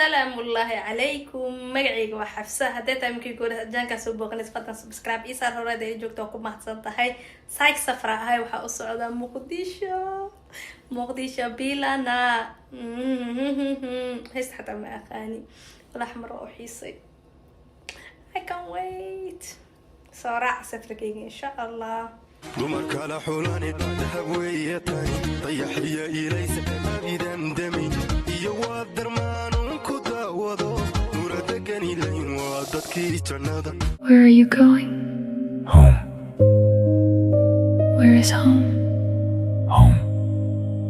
السلام الله عليكم مقعيق وحفصة هديتا يمكن يقول جانكا سوبوغني فضلا سبسكرايب إيسار هورا دي جوجتو كو محسنتهاي سايك سفرة هاي وحا أسعودا مقديشة بيلانا هيست حتى ما أخاني والأحمر وحيصي I can't wait صراع سفركيني إن شاء الله dumarka la xulani dahab weeye tahay dayaxya ilaysa abidan dami iyo waa darmaanun ku daawado nuradagani layn waa dadkii jannada. Where are you going? Home. Where is home? Home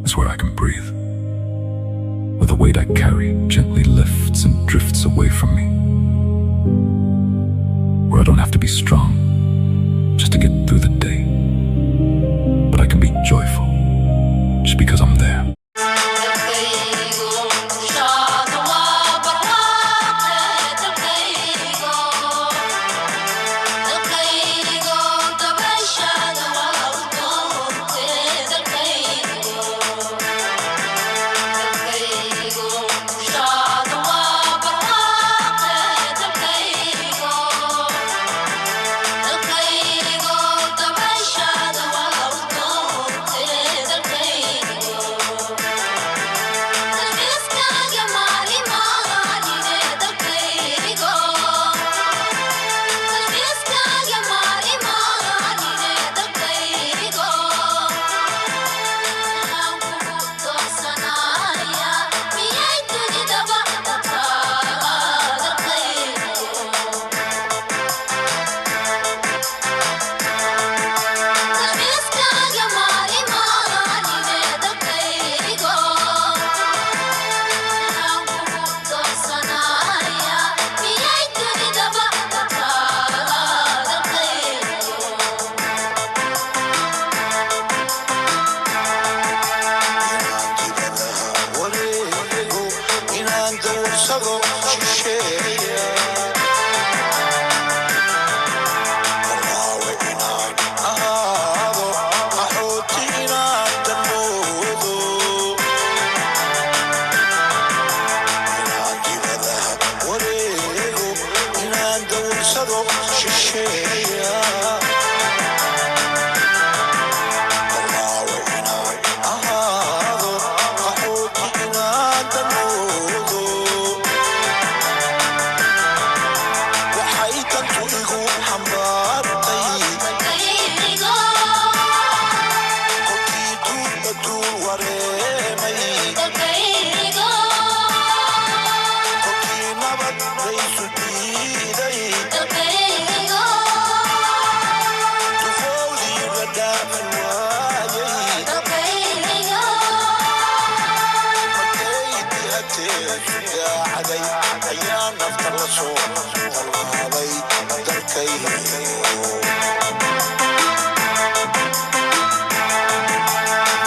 is where I can breathe. Where the weight I carry gently lifts and drifts away from me. Where I don't have to be strong just to get through the day. But I can be joyful just because I'm there.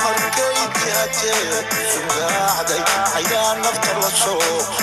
Markay tihatee sugaacday ayaan nafta la soo